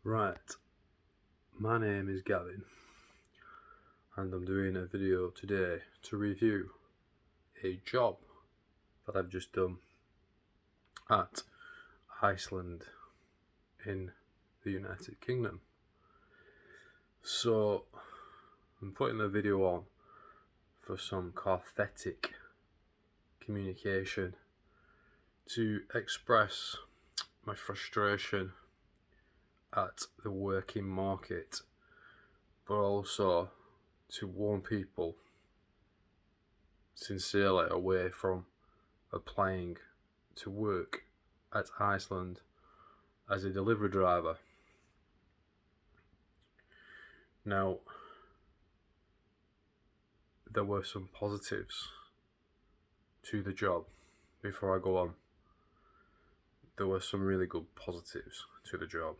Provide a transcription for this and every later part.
Right, my name is Gavin, and I'm doing a video today to review a job that I've just done at Iceland in the United Kingdom. So, I'm putting the video on for some cathartic communication to express my frustration at the working market, but also to warn people sincerely away from applying to work at Iceland as a delivery driver. Now, there were some positives to the job. Before I go on, there were some really good positives to the job.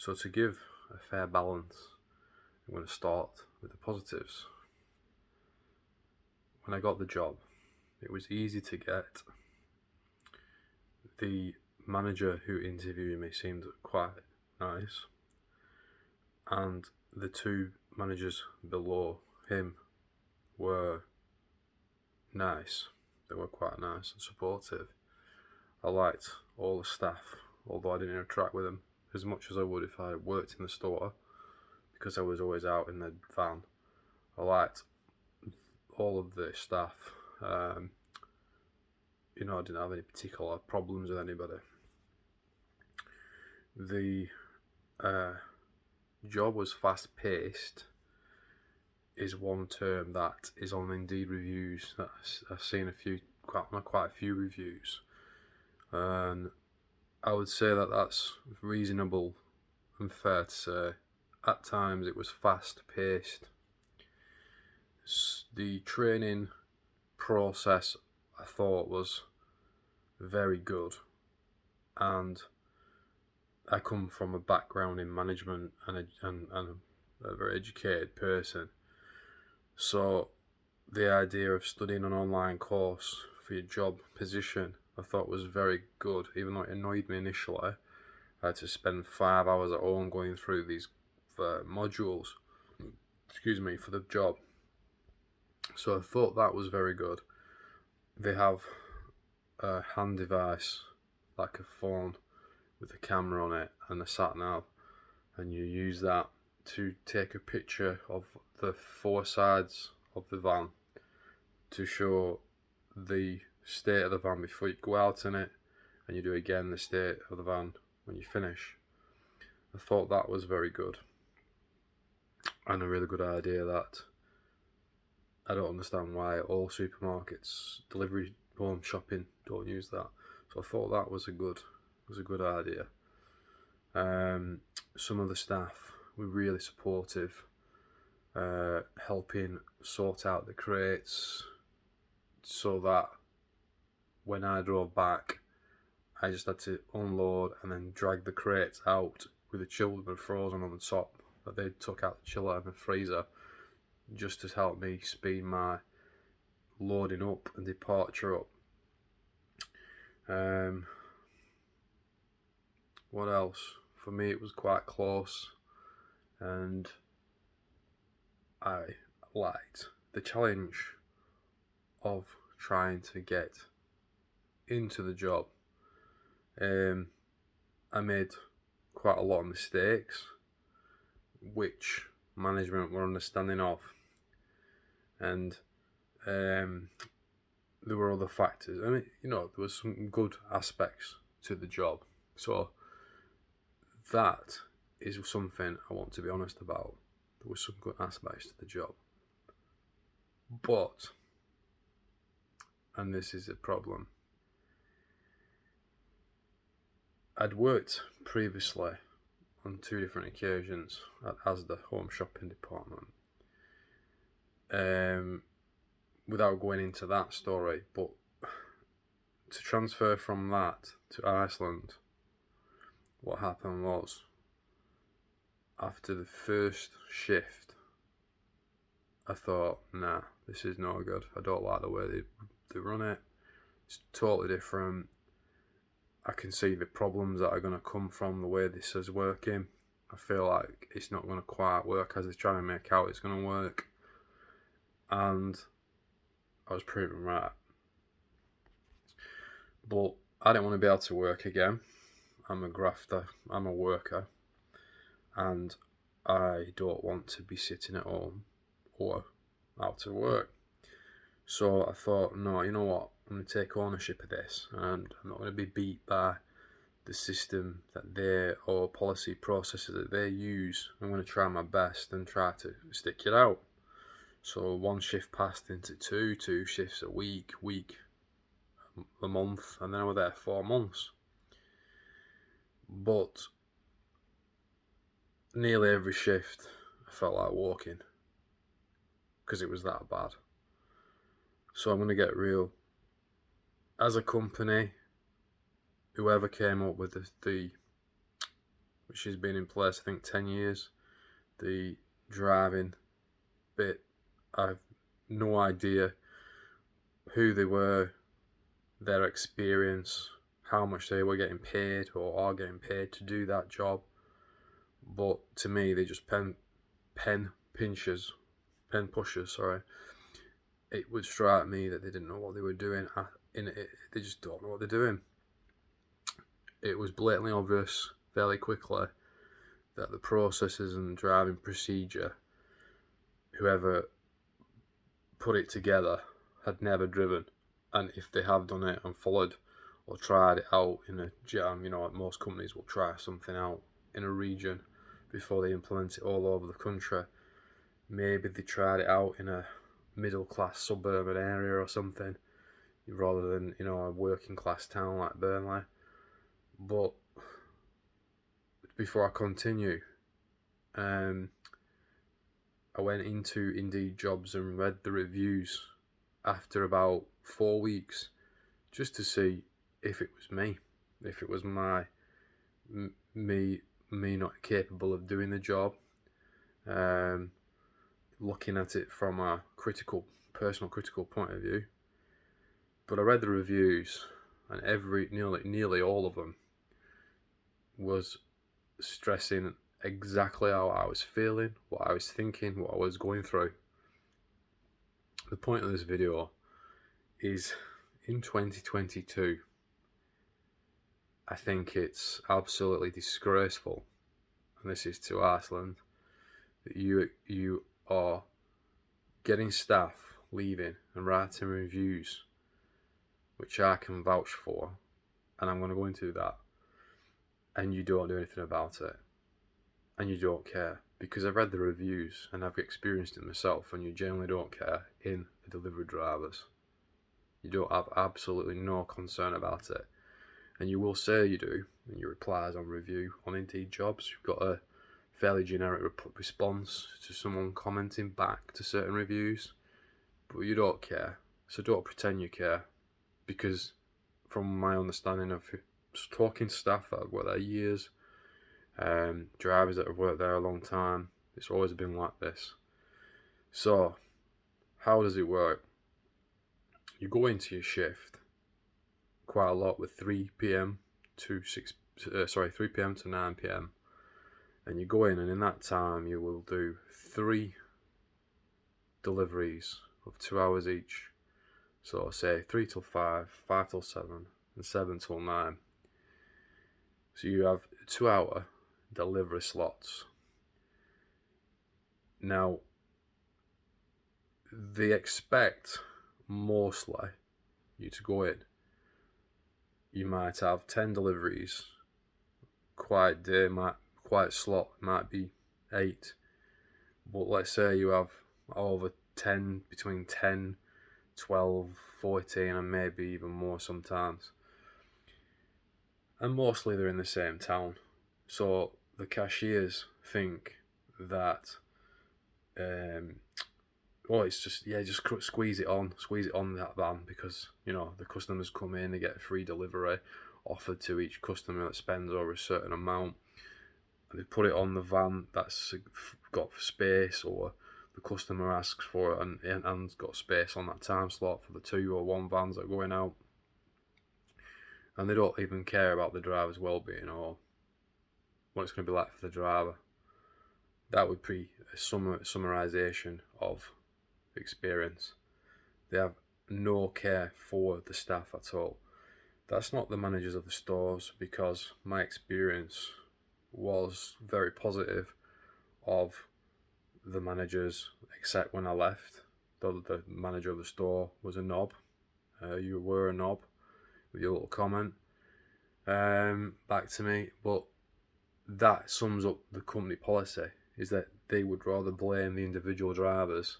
So to give a fair balance, I'm going to start with the positives. When I got the job, it was easy to get. The manager who interviewed me seemed quite nice, and the two managers below him were nice. They were quite nice and supportive. I liked all the staff, although I didn't interact with them as much as I would if I worked in the store, because I was always out in the van. I liked all of the staff. I didn't have any particular problems with anybody. The job was fast paced is one term that is on Indeed reviews. That I've seen quite a few reviews, and I would say that that's reasonable and fair to say. At times it was fast paced. The training process I thought was very good, and I come from a background in management and a very educated person. So the idea of studying an online course for your job position I thought was very good, even though it annoyed me initially. I had to spend 5 hours at home going through these modules, for the job. So I thought that was very good. They have a hand device, like a phone with a camera on it and a sat nav, and you use that to take a picture of the four sides of the van to show the state of the van before you go out in it, and you do again the state of the van when you finish. I thought that was very good, and a really good idea that I don't understand why all supermarkets, delivery home shopping, don't use that. So I thought that was a good idea. Some of the staff were really supportive, helping sort out the crates, so that when I drove back, I just had to unload and then drag the crates out with the children frozen on the top that they took out the chiller and the freezer, just to help me speed my loading up and departure up. What else? For me, it was quite close, and I liked the challenge of trying to get into the job. I made quite a lot of mistakes, which management were understanding of, and there were other factors. There was some good aspects to the job. So that is something I want to be honest about. There were some good aspects to the job. But, and this is a problem, I'd worked previously on 2 different occasions at Asda Home Shopping department. Without going into that story, but to transfer from that to Iceland, what happened was, after the first shift, I thought, nah, this is no good. I don't like the way they run it. It's totally different. I can see the problems that are going to come from the way this is working. I feel like it's not going to quite work as it's trying to make out it's going to work. And I was proven right. But I don't want to be able to work again. I'm a grafter, I'm a worker, and I don't want to be sitting at home or out of work. So I thought, no, you know what? I'm going to take ownership of this, and I'm not going to be beat by the system that they or policy processes that they use. I'm going to try my best and try to stick it out. So one shift passed into two shifts a week, a month, and then I was there 4 months. But nearly every shift I felt like walking because it was that bad. So I'm going to get real. As a company, whoever came up with the which has been in place, I think 10 years, the driving bit, I've no idea who they were, their experience, how much they were getting paid or are getting paid to do that job. But to me, they just pen pushers. It would strike me that they didn't know what they were doing. They just don't know what they're doing. It was blatantly obvious fairly quickly that the processes and driving procedure, whoever put it together had never driven, and if they have done it and followed or tried it out in a jam, like most companies will try something out in a region before they implement it all over the country. Maybe they tried it out in a middle class suburban area or something, rather than a working class town like Burnley. But before I continue, I went into Indeed Jobs and read the reviews after about 4 weeks, just to see if it was me, if it was me not capable of doing the job. Looking at it from a personal critical point of view. But I read the reviews, and nearly all of them was stressing exactly how I was feeling, what I was thinking, what I was going through. The point of this video is, in 2022, I think it's absolutely disgraceful, and this is to Iceland, that you are getting staff leaving and writing reviews, which I can vouch for, and I'm going to go into that, and you don't do anything about it, and you don't care, because I've read the reviews and I've experienced it myself, and you generally don't care in the delivery drivers. You don't have absolutely no concern about it, and you will say you do in your replies on review on Indeed Jobs. You've got a fairly generic response to someone commenting back to certain reviews, but you don't care. So don't pretend you care, because from my understanding of talking to staff that have worked there years, drivers that have worked there a long time, it's always been like this. So how does it work? You go into your shift quite a lot with 3 p.m. to 9 p.m. and you go in, and in that time you will do 3 deliveries of 2 hours each. So say 3 till 5, 5 till 7, and 7 till 9. So you have 2-hour delivery slots. Now, they expect mostly you to go in. You might have 10 deliveries. Quiet slot might be 8. But let's say you have over 10, between 10, 12, 14, and maybe even more sometimes. And mostly they're in the same town. So the cashiers think that, it's just squeeze it on that van, because the customers come in, they get a free delivery offered to each customer that spends over a certain amount. They put it on the van that's got space, or the customer asks for it and got space on that time slot for the 2 or 1 vans that are going out. and they don't even care about the driver's well-being or what it's going to be like for the driver. That would be a summarization of experience. They have no care for the staff at all. That's not the managers of the stores, because my experience was very positive of the managers, except when I left. The manager of the store was a knob. You were a knob with your little comment back to me. But that sums up the company policy, is that they would rather blame the individual drivers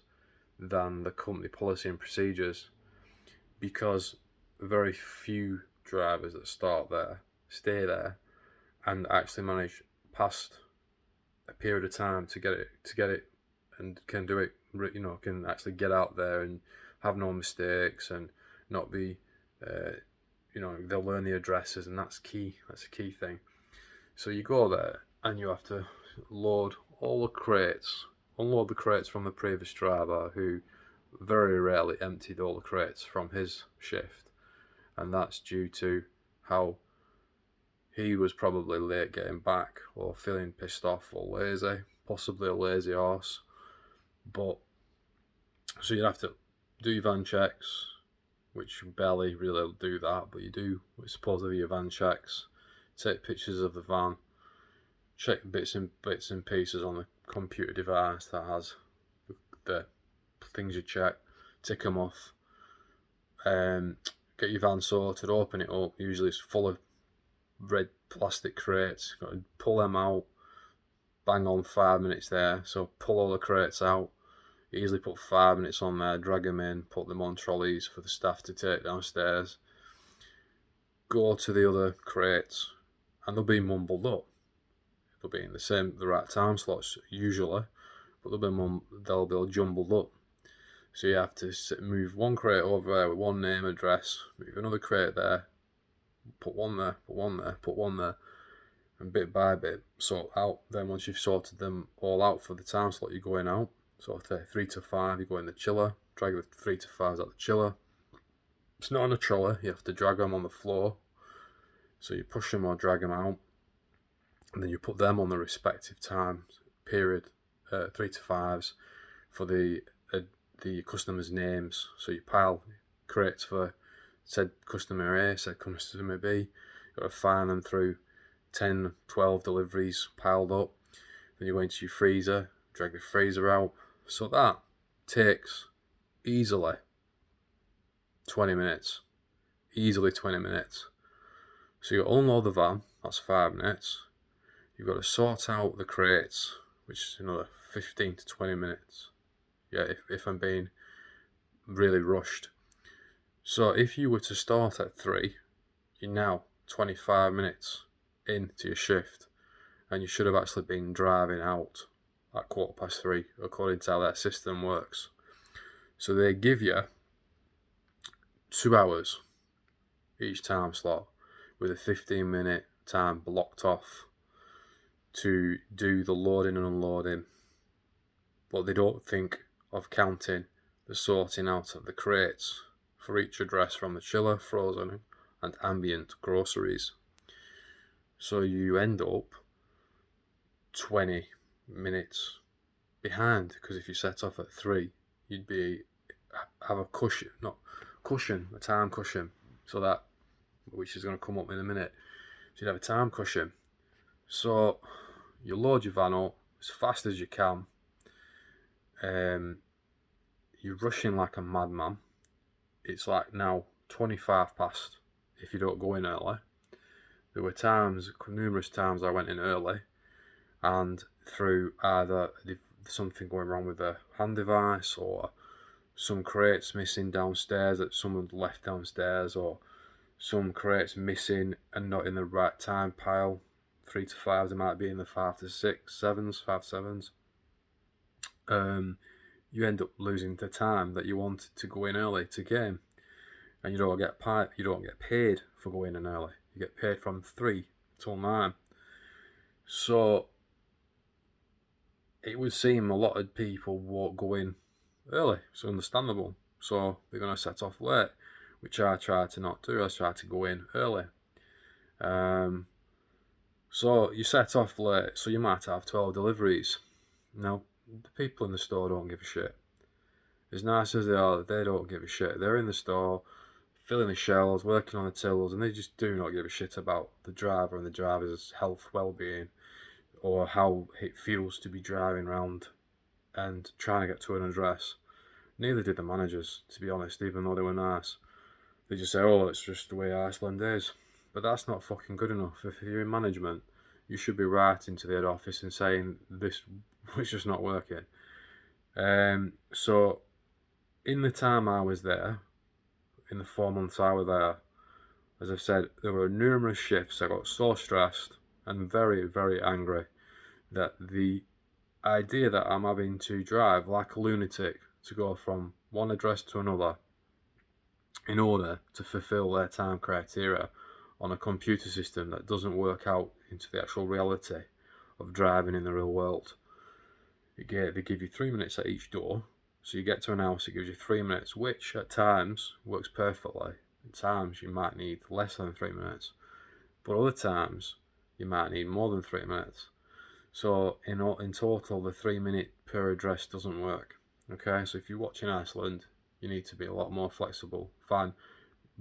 than the company policy and procedures, because very few drivers that start there stay there and actually manage past a period of time to get it and can do it, can actually get out there and have no mistakes and not be they'll learn the addresses, and that's key. That's a key thing. So you go there and you have to unload the crates from the previous driver, who very rarely emptied all the crates from his shift, and that's due to how he was probably late getting back, or feeling pissed off, or lazy, possibly a lazy horse. But so you have to do your van checks, which you barely really do that, but you do supposedly your van checks, take pictures of the van, check bits and pieces on the computer device that has the things you check, tick them off, get your van sorted, open it up. Usually it's full of red plastic crates. Got to pull them out, bang on 5 minutes there. So pull all the crates out, easily put 5 minutes on there, drag them in, put them on trolleys for the staff to take downstairs. Go to the other crates, and they'll be mumbled up. They'll be in the right time slots usually, but they'll be jumbled up. So you have to move one crate over there with one name, address, move another crate there, put one there, put one there, put one there, and bit by bit sort out. Then once you've sorted them all out for the time slot you're going out, so 3 to 5, you go in the chiller, drag the 3 to 5s out the chiller. It's not on a trolley, you have to drag them on the floor. So you push them or drag them out, and then you put them on the respective time period, 3 to 5s, for the customers' names. So you pile crates for said customer A, said customer B. You've got to find them through 10, 12 deliveries piled up. Then you go into your freezer, drag the freezer out. So that takes easily 20 minutes. Easily 20 minutes. So you unload the van, that's 5 minutes. You've got to sort out the crates, which is another 15 to 20 minutes. Yeah, if I'm being really rushed. So if you were to start at 3, you're now 25 minutes into your shift, and you should have actually been driving out at 3:15, according to how their system works. So they give you 2 hours each time slot, with a 15-minute time blocked off to do the loading and unloading. But they don't think of counting the sorting out of the crates for each address from the chiller, frozen, and ambient groceries. So you end up 20 minutes behind, because if you set off at 3, you'd have a time cushion, so that, which is going to come up in a minute. So you'd have a time cushion. So you load your van up as fast as you can. You're rushing like a madman. It's like now 25 past if you don't go in early. There were numerous times I went in early, and through either something going wrong with the hand device, or some crates missing downstairs that someone left downstairs, or some crates missing and not in the right time pile. 3 to 5s, they might be in the 5 to 6, 7s, 5 7s. You end up losing the time that you wanted to go in early to game, and you don't get paid for going in early. You get paid from 3 till 9. So it would seem a lot of people won't go in early. It's understandable. So they're going to set off late, which I try to not do. I try to go in early. Um, so you set off late, so you might have 12 deliveries. Now, the people in the store don't give a shit. As nice as they are, they don't give a shit. They're in the store, filling the shelves, working on the tills, and they just do not give a shit about the driver and the driver's health, well-being, or how it feels to be driving around and trying to get to an address. Neither did the managers, to be honest, even though they were nice. They just say, oh, it's just the way Iceland is. But that's not fucking good enough. If you're in management, you should be writing to the head office and saying this was just not working. So, in the time I was there, in the 4 months I was there, as I've said, there were numerous shifts. I got so stressed and very, very angry that the idea that I'm having to drive like a lunatic to go from one address to another in order to fulfill their time criteria on a computer system that doesn't work out into the actual reality of driving in the real world. They give you 3 minutes at each door, so you get to an house, it gives you 3 minutes, which at times works perfectly. At times you might need less than 3 minutes, but other times you might need more than 3 minutes. So in total, the 3 minute per address doesn't work. Okay, so if you're watching Iceland, you need to be a lot more flexible. Fine,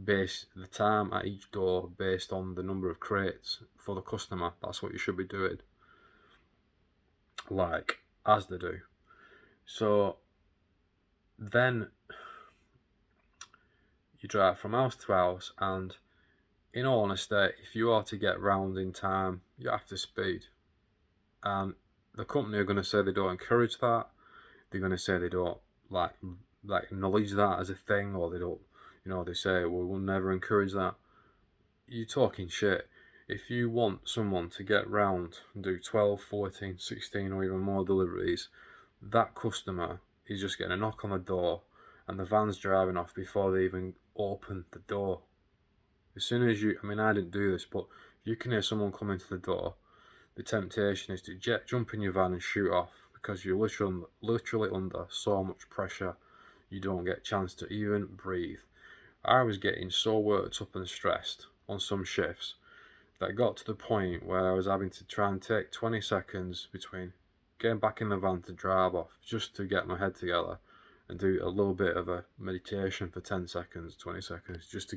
base the time at each door based on the number of crates for the customer. That's what you should be doing, like as they do. So then you drive from house to house, and in all honesty, if you are to get round in time, you have to speed. And the company are going to say they don't encourage that. They're going to say they don't like acknowledge that as a thing, or they don't, they say, well, we'll never encourage that. You're talking shit. If you want someone to get round and do 12, 14, 16 or even more deliveries, that customer is just getting a knock on the door and the van's driving off before they even open the door. As soon as I didn't do this, but if you can hear someone coming to the door, the temptation is to jump in your van and shoot off, because you're literally under so much pressure you don't get a chance to even breathe. I was getting so worked up and stressed on some shifts that got to the point where I was having to try and take 20 seconds between getting back in the van to drive off, just to get my head together and do a little bit of a meditation for 10 seconds, 20 seconds, just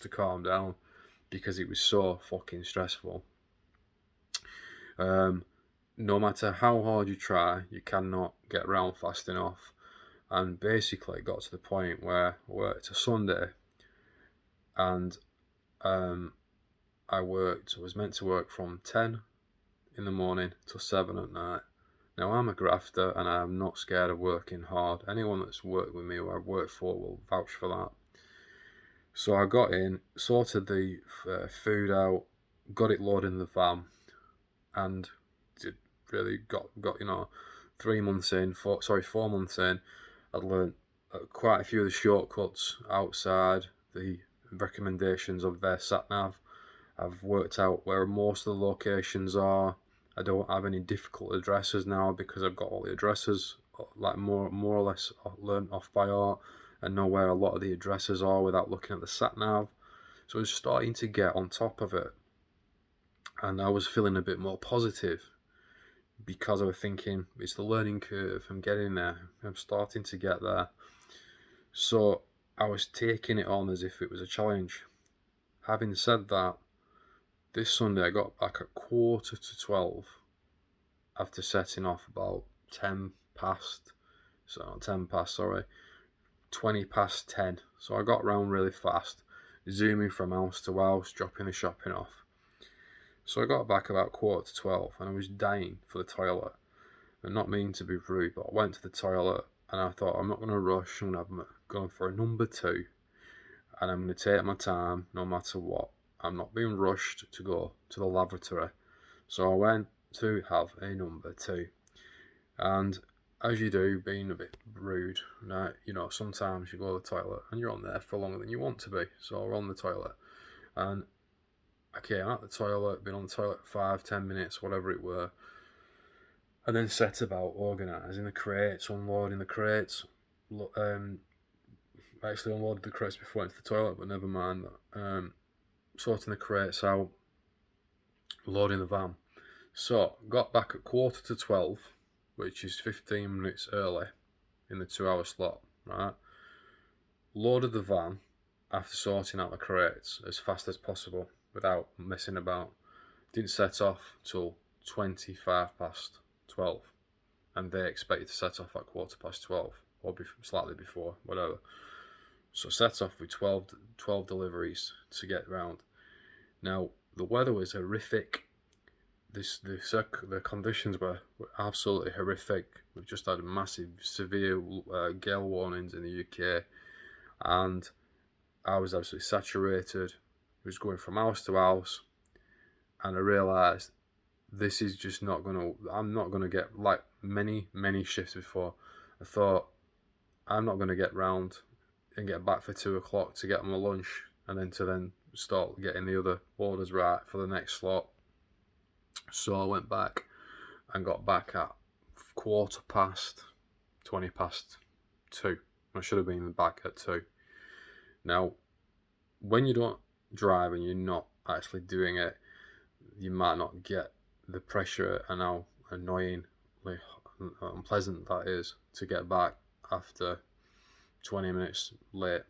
to calm down, because it was so fucking stressful. No matter how hard you try, you cannot get round fast enough. And basically it got to the point where it's a Sunday, and I was meant to work from 10 in the morning till 7 at night. Now, I'm a grafter and I'm not scared of working hard. Anyone that's worked with me or I've worked for will vouch for that. So I got in, sorted the food out, got it loaded in the van, and did really got 4 months in, I'd learned quite a few of the shortcuts outside the recommendations of their sat nav. I've worked out where most of the locations are. I don't have any difficult addresses now, because I've got all the addresses like more or less learned off by heart, and know where a lot of the addresses are without looking at the sat nav. So I was starting to get on top of it, and I was feeling a bit more positive, because I was thinking it's the learning curve. I'm getting there. I'm starting to get there. So I was taking it on as if it was a challenge. Having said that, this Sunday I got back at 11:45 after setting off about 10 past, 20 past 10. So I got round really fast, zooming from house to house, dropping the shopping off. So I got back about 11:45 and I was dying for the toilet. And not meaning to be rude, but I went to the toilet and I thought, I'm not going to rush. I'm going for a number 2, and I'm going to take my time no matter what. I'm not being rushed to go to the lavatory. So I went to have a number 2. And as you do, being a bit rude, sometimes you go to the toilet and you're on there for longer than you want to be. So we're on the toilet. And I came out the toilet, been on the toilet 5-10 minutes, whatever it were. And then set about organising the crates, unloading the crates. I actually unloaded the crates before I went to the toilet, but never mind that. Sorting the crates out, loading the van. So, got back at 11:45, which is 15 minutes early in the 2 hour slot, right? Loaded the van after sorting out the crates as fast as possible without messing about. Didn't set off till 12:25, and they expected to set off at 12:15 or slightly before, whatever. So set off with 12 deliveries to get round. Now, the weather was horrific. The conditions were absolutely horrific. We've just had massive, severe gale warnings in the UK, and I was absolutely saturated. I was going from house to house, and I realised this is just not I'm not gonna get, like many shifts before, I thought I'm not gonna get round and get back for 2 o'clock to get my lunch, and then start getting the other orders right for the next slot. So I went back and got back at 2:20. I should have been back at 2. Now, when you don't drive and you're not actually doing it, you might not get the pressure and how annoyingly unpleasant that is to get back after 20 minutes late.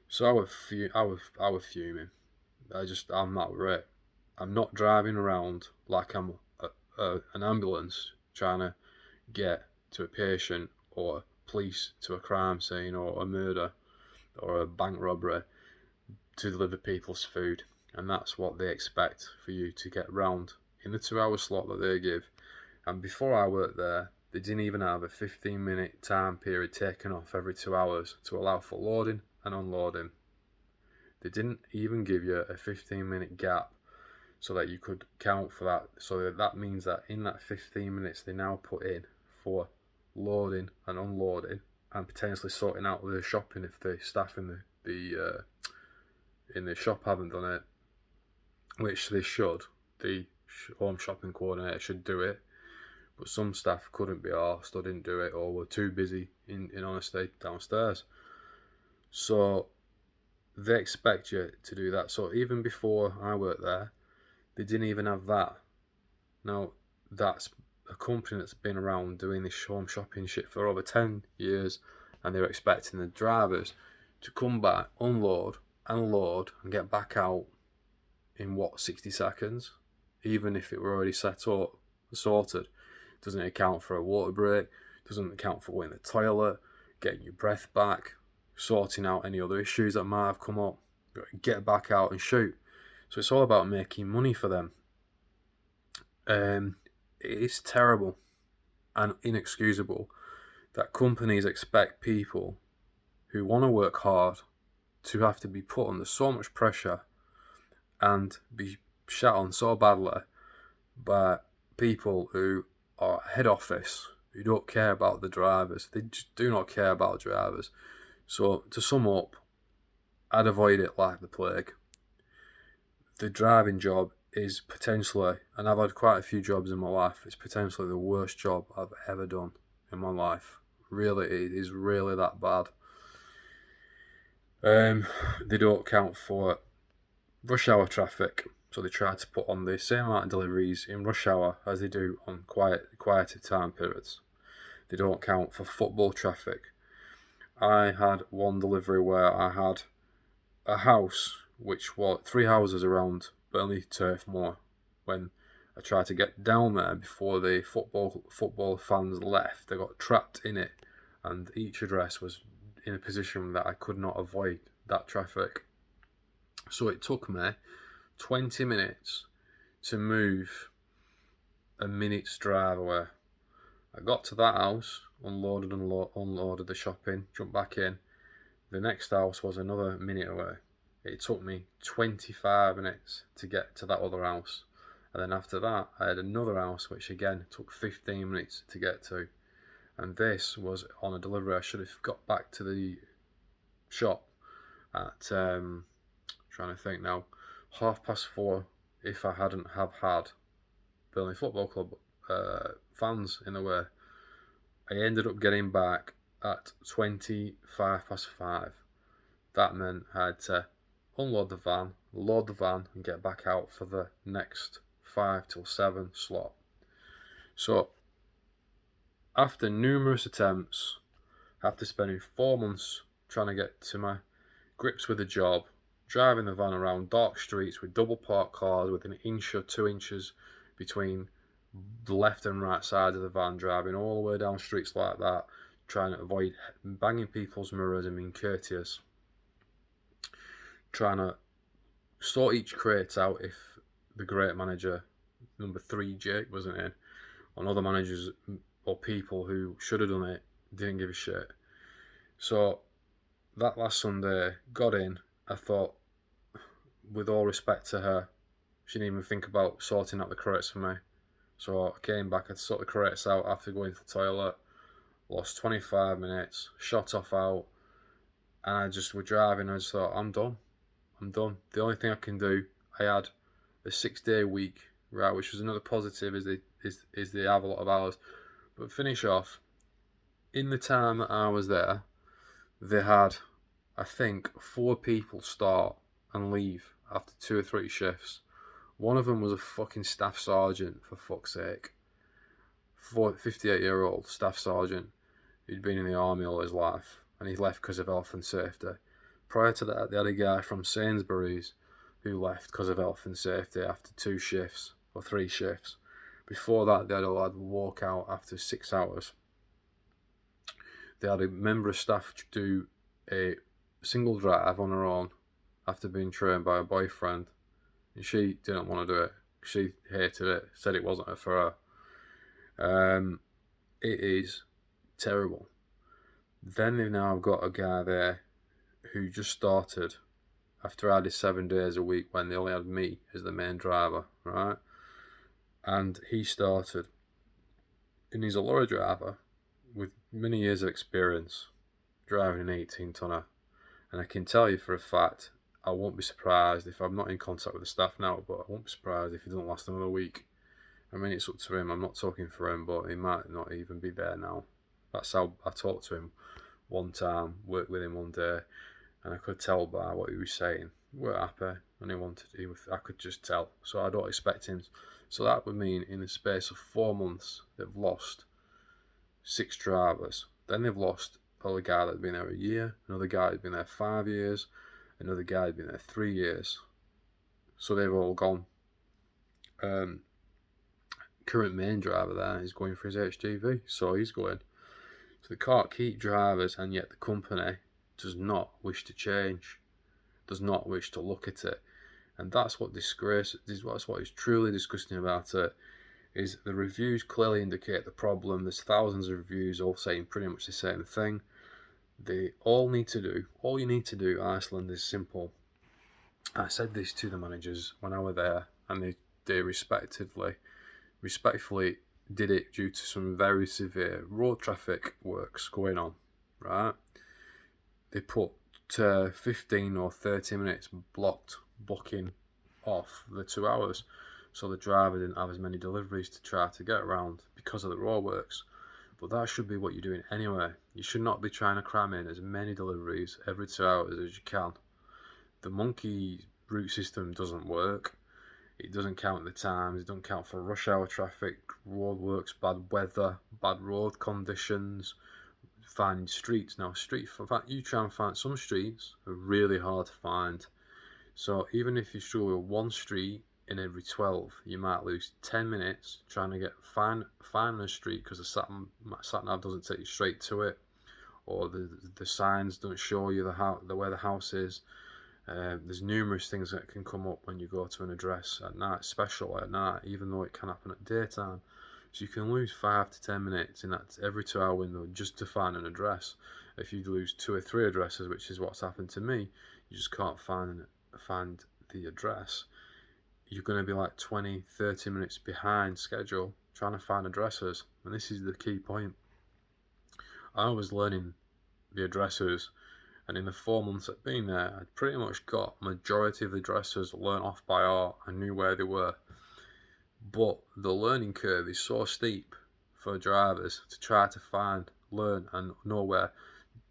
So I was fuming. I'm not right. I'm not driving around like I'm an ambulance trying to get to a patient, or police to a crime scene, or a murder, or a bank robbery, to deliver people's food. And that's what they expect for you to get round in the 2 hour slot that they give. And before I worked there, they didn't even have a 15-minute time period taken off every 2 hours to allow for loading and unloading. They didn't even give you a 15-minute gap so that you could count for that. So that means that in that 15 minutes they now put in for loading and unloading, and potentially sorting out the shopping if the staff in the shop haven't done it, which they should. The home shopping coordinator should do it, but some staff couldn't be arsed or didn't do it, or were too busy in honesty downstairs. So they expect you to do that. So even before I worked there, they didn't even have that. Now, that's a company that's been around doing this home shopping shit for over 10 years, and they're expecting the drivers to come back, unload and load and get back out in 60 seconds, even if it were already set up, sorted. Doesn't account for a water break, doesn't account for going to the toilet, getting your breath back, sorting out any other issues that might have come up, get back out and shoot. So it's all about making money for them. It's terrible and inexcusable that companies expect people who want to work hard to have to be put under so much pressure and be shat on so badly by people who are head office, who don't care about the drivers. They just do not care about drivers. So to sum up, I'd avoid it like the plague. The driving job is potentially, and I've had quite a few jobs in my life, it's potentially the worst job I've ever done in my life. Really, it is really that bad. They don't account for rush hour traffic, so they try to put on the same amount of deliveries in rush hour as they do on quieter time periods. They don't account for football traffic. I had one delivery where I had a house which was 3 houses around Burnley Turf Moor. When I tried to get down there before the football fans left, they got trapped in it, and each address was in a position that I could not avoid that traffic. So it took me 20 minutes to move a minute's drive away. I got to that house, unloaded the shopping, jumped back in. The next house was another minute away. It took me 25 minutes to get to that other house. And then after that, I had another house, which again took 15 minutes to get to. And this was on a delivery. I should have got back to the shop at, trying to think now, 4:30 if I hadn't have had Burnley Football Club fans in the way. I ended up getting back at 5:25. That meant I had to unload the van, load the van, and get back out for the next 5 till 7 slot. So, after numerous attempts, after spending 4 months trying to get to my grips with the job, driving the van around dark streets with double parked cars with an inch or 2 inches between the left and right side of the van, driving all the way down streets like that, trying to avoid banging people's mirrors and being courteous, trying to sort each crate out if the great manager, number 3, Jake, wasn't in, and other managers or people who should have done it didn't give a shit. So that last Sunday, got in, I thought, with all respect to her, she didn't even think about sorting out the crates for me. So I came back, I'd sort the crates out after going to the toilet, lost 25 minutes, shot off out, and I just was driving, I just thought, I'm done. The only thing I can do, I had a 6-day week, right, which was another positive, is they have a lot of hours. But finish off, in the time that I was there, they had, I think, 4 people start and leave after 2 or 3 shifts. One of them was a fucking staff sergeant, for fuck's sake. 58-year-old staff sergeant who'd been in the army all his life, and he left because of health and safety. Prior to that, they had a guy from Sainsbury's who left because of health and safety after 2 shifts or 3 shifts. Before that, they had a lad walk out after 6 hours. They had a member of staff do a single drive on her own after being trained by a boyfriend, and she didn't want to do it. She hated it, said it wasn't for her. It is terrible. Then they've now got a guy there who just started after I did 7 days a week when they only had me as the main driver, right? And he started, and he's a lorry driver with many years of experience driving an 18-tonner. And I can tell you for a fact, I won't be surprised if I'm not in contact with the staff now, but I won't be surprised if he doesn't last another week. I mean, it's up to him. I'm not talking for him, but he might not even be there now. That's how I talked to him one time, worked with him one day, and I could tell by what he was saying. We were happy, and I could just tell. So I don't expect him. So that would mean in the space of 4 months, they've lost 6 drivers. Then they've lost a guy that had been there a year, another guy had been there 5 years, another guy had been there 3 years. So they've all gone. Current main driver there is going for his HGV, so he's going. So they can't keep drivers, and yet the company does not wish to change, does not wish to look at it. And that's what that's what is truly disgusting about it, is the reviews clearly indicate the problem. There's thousands of reviews all saying pretty much the same thing. All you need to do, Iceland, is simple. I said this to the managers when I was there, and they respectfully did it due to some very severe road traffic works going on, right? They put 15 or 30 minutes blocking off the 2 hours, so the driver didn't have as many deliveries to try to get around because of the roadworks. But that should be what you're doing anyway. You should not be trying to cram in as many deliveries every 2 hours as you can. The monkey route system doesn't work. It doesn't count the times. It doesn't count for rush hour traffic, roadworks, bad weather, bad road conditions, finding streets. Now, in fact, you try and find some streets are really hard to find. So even if you struggle with one street in every 12, you might lose 10 minutes trying to find a street because the sat nav doesn't take you straight to it, or the signs don't show you where the house is. There's numerous things that can come up when you go to an address at night, especially at night, even though it can happen at daytime. So you can lose 5 to 10 minutes in that every 2 hour window just to find an address. If you lose 2 or 3 addresses, which is what's happened to me, you just can't find the address. You're going to be like 20, 30 minutes behind schedule trying to find addresses. And this is the key point. I was learning the addresses, and in the 4 months I'd been there, I'd pretty much got majority of the addresses learnt off by heart. I knew where they were. But the learning curve is so steep for drivers to try to learn and know where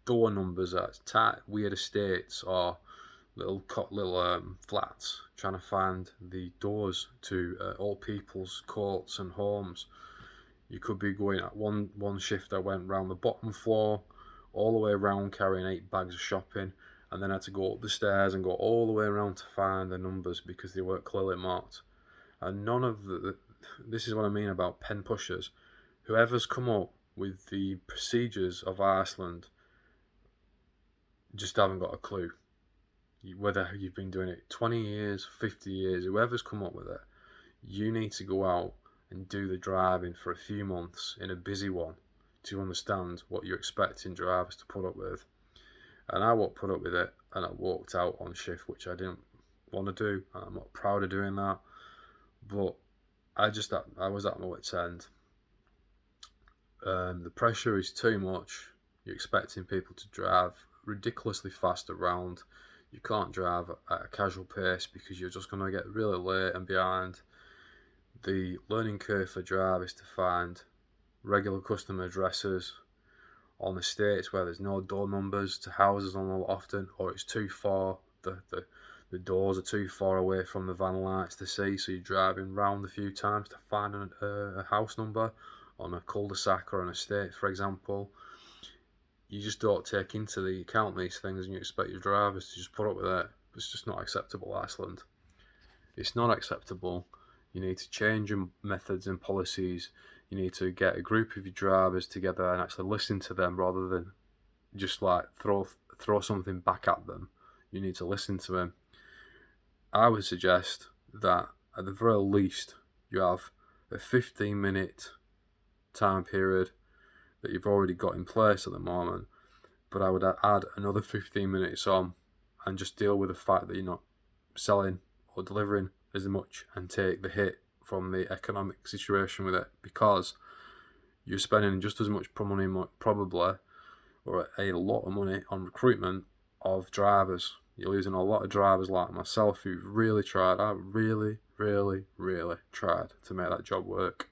door numbers are, tight, weird estates, or little flats, trying to find the doors to old people's courts and homes. You could be going at one shift. I went round the bottom floor, all the way around, carrying 8 bags of shopping, and then I had to go up the stairs and go all the way around to find the numbers because they weren't clearly marked. And none of this is what I mean about pen pushers. Whoever's come up with the procedures of Iceland just haven't got a clue. Whether you've been doing it 20 years, 50 years, whoever's come up with it, you need to go out and do the driving for a few months in a busy one to understand what you're expecting drivers to put up with. And I won't put up with it, and I walked out on shift, which I didn't want to do, and I'm not proud of doing that. But I was at my wit's end. The pressure is too much. You're expecting people to drive ridiculously fast around. You can't drive at a casual pace because you're just going to get really late and behind. The learning curve for drivers to find regular customer addresses on estates where there's no door numbers to houses on often, or it's too far. The doors are too far away from the van lights to see, so you're driving round a few times to find a house number on a cul-de-sac or an estate, for example. You just don't take into the account these things, and you expect your drivers to just put up with it. It's just not acceptable, Iceland. It's not acceptable. You need to change your methods and policies. You need to get a group of your drivers together and actually listen to them rather than just like throw something back at them. You need to listen to them. I would suggest that at the very least you have a 15-minute time period that you've already got in place at the moment, but I would add another 15 minutes on and just deal with the fact that you're not selling or delivering as much and take the hit from the economic situation with it, because you're spending just as much money probably, or a lot of money, on recruitment of drivers. You're losing a lot of drivers like myself who've really tried. I really tried to make that job work.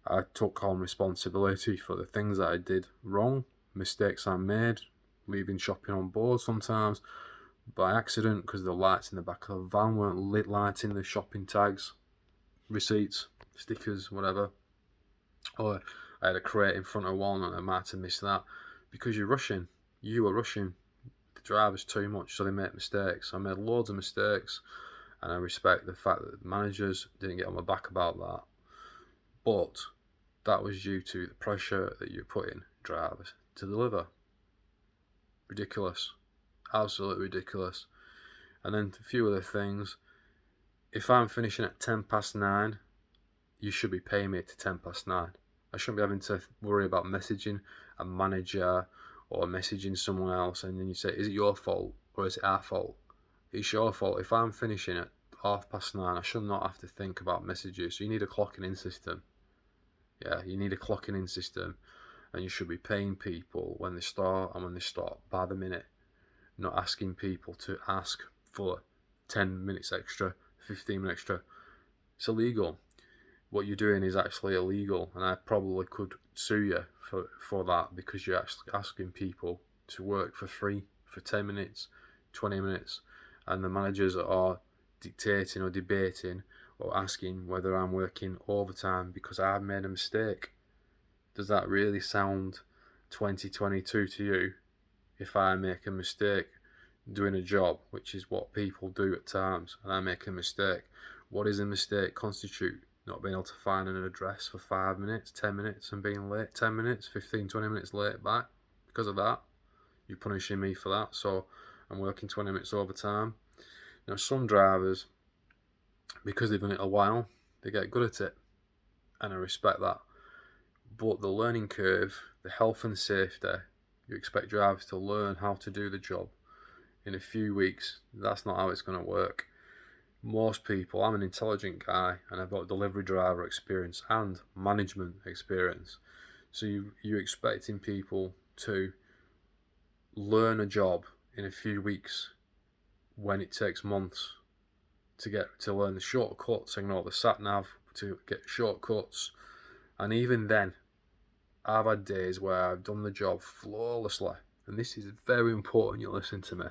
I took on responsibility for the things that I did wrong, mistakes I made, leaving shopping on board sometimes by accident because the lights in the back of the van weren't lit, lighting the shopping tags, receipts, stickers, whatever. Or I had a crate in front of one and I might have missed that because you're rushing. You were rushing. The drivers too much, so they make mistakes. I made loads of mistakes, and I respect the fact that the managers didn't get on my back about that. But that was due to the pressure that you're putting drivers to deliver. Ridiculous. Absolutely ridiculous. And then a few other things. If I'm finishing at 9:10, you should be paying me to 9:10. I shouldn't be having to worry about messaging a manager or messaging someone else and then you say, is it your fault or is it our fault? It's your fault. If I'm finishing at 9:30, I should not have to think about messages. So you need a clocking in system. Yeah, you need a clocking in system, and you should be paying people when they start and when they stop by the minute, not asking people to ask for 10 minutes extra, 15 minutes extra. It's illegal. What you're doing is actually illegal, and I probably could sue you for that because you're actually asking people to work for free for 10 minutes, 20 minutes, and the managers are dictating or debating or asking whether I'm working overtime because I've made a mistake. Does that really sound 2022 to you? If I make a mistake doing a job, which is what people do at times, and I make a mistake, what does a mistake constitute? Not being able to find an address for 5 minutes, 10 minutes, and being late 10 minutes, 15, 20 minutes late back because of that. You're punishing me for that, so I'm working 20 minutes overtime. Now, some drivers, because they've done it a while, they get good at it, and I respect that. But the learning curve, the health and safety, you expect drivers to learn how to do the job in a few weeks. That's not how it's going to work. Most people, I'm an intelligent guy and I've got delivery driver experience and management experience. So you're expecting people to learn a job in a few weeks when it takes months to learn the shortcuts, ignore the sat nav, to get shortcuts. And even then, I've had days where I've done the job flawlessly, and this is very important you listen to me.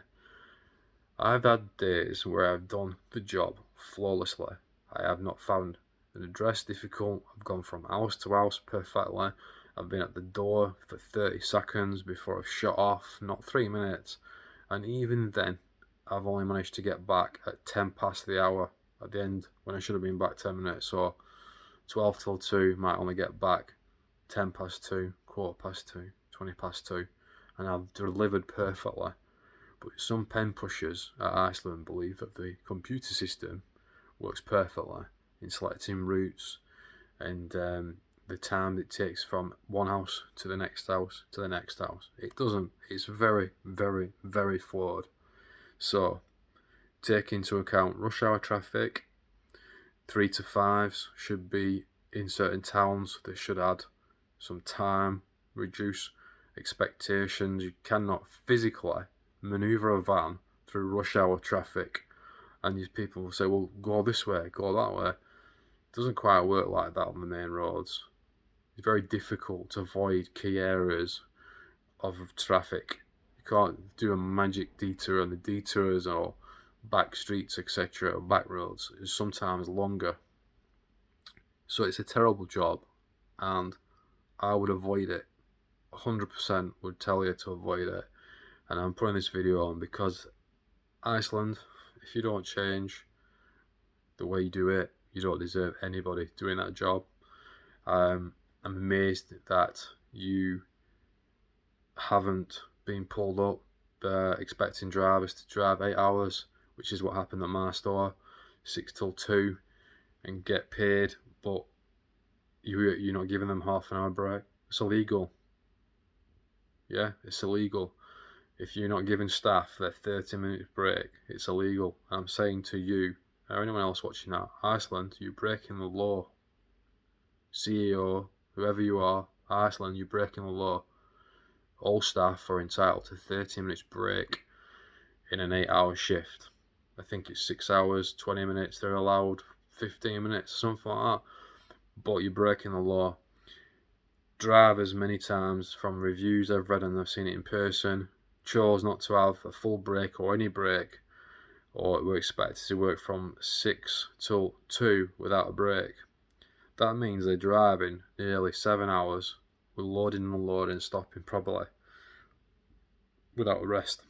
I've had days where I've done the job flawlessly. I have not found an address difficult. I've gone from house to house perfectly. I've been at the door for 30 seconds before I've shut off, not 3 minutes. And even then, I've only managed to get back at 10 past the hour at the end when I should have been back 10 minutes. So 12 till 2, might only get back 10 past 2, quarter past 2, 20 past 2. And I've delivered perfectly. But some pen pushers at Iceland believe that the computer system works perfectly in selecting routes and the time it takes from one house to the next house to the next house. It doesn't. It's very, very, very flawed. So take into account rush hour traffic. 3 to 5s should be in certain towns. They should add some time, reduce expectations. You cannot physically maneuver a van through rush hour traffic, and these people will say, well, go this way, go that way. It doesn't quite work like that on the main roads. It's very difficult to avoid key areas of traffic. You can't do a magic detour, and the detours or back streets, etc., or back roads is sometimes longer. So it's a terrible job, and I would avoid it. 100% would tell you to avoid it. And I'm putting this video on because Iceland, if you don't change the way you do it, you don't deserve anybody doing that job. I'm amazed that you haven't been pulled up expecting drivers to drive 8 hours, which is what happened at my store, 6 till 2, and get paid, but you're not giving them half an hour break. It's illegal. Yeah, it's illegal. If you're not giving staff their 30-minute break, it's illegal. And I'm saying to you, or anyone else watching that, Iceland, you're breaking the law. CEO, whoever you are, Iceland, you're breaking the law. All staff are entitled to 30 minutes break in an 8-hour shift. I think it's 6 hours, 20 minutes, they're allowed 15 minutes, something like that. But you're breaking the law. Drivers, many times, from reviews I've read and I've seen it in person, chose not to have a full break or any break, or were expected to work from 6 till 2 without a break. That means they're driving nearly 7 hours with loading and unloading, stopping probably without a rest.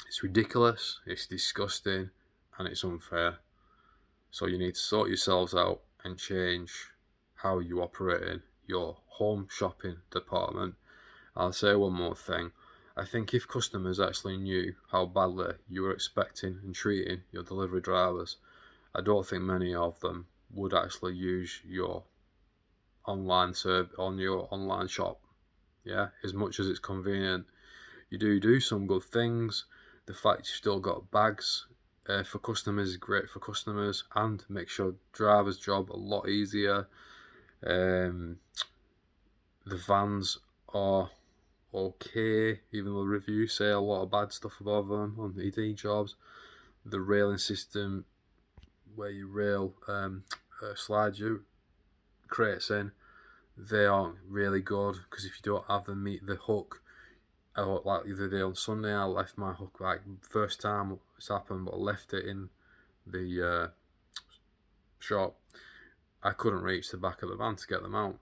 It's ridiculous, it's disgusting, and it's unfair. So you need to sort yourselves out and change how you operate in your home shopping department. I'll say one more thing. I think if customers actually knew how badly you were expecting and treating your delivery drivers, I don't think many of them would actually use your online on your online shop. Yeah, as much as it's convenient, you do some good things. The fact you've still got bags for customers is great for customers and makes your driver's job a lot easier. The vans are okay, even though the reviews say a lot of bad stuff about them on ED jobs. The railing system, where you rail slide your crates in, they aren't really good, because if you don't have them meet the hook, like the other day on Sunday, I left my hook, like first time it's happened, but I left it in the shop. I couldn't reach the back of the van to get them out.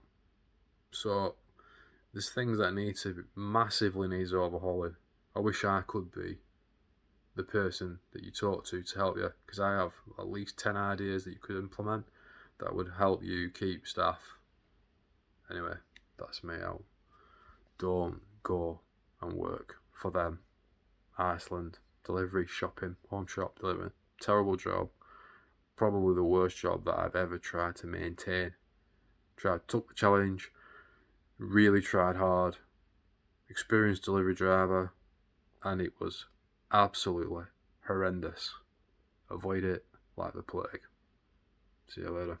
So there's things that massively needs overhauling. I wish I could be the person that you talk to help you, because I have at least 10 ideas that you could implement that would help you keep staff. Anyway, that's me out. Don't go and work for them. Iceland, delivery, shopping, home shop delivery. Terrible job. Probably the worst job that I've ever tried to maintain. Took the challenge, really tried hard, experienced delivery driver, and it was absolutely horrendous. Avoid it like the plague. See you later.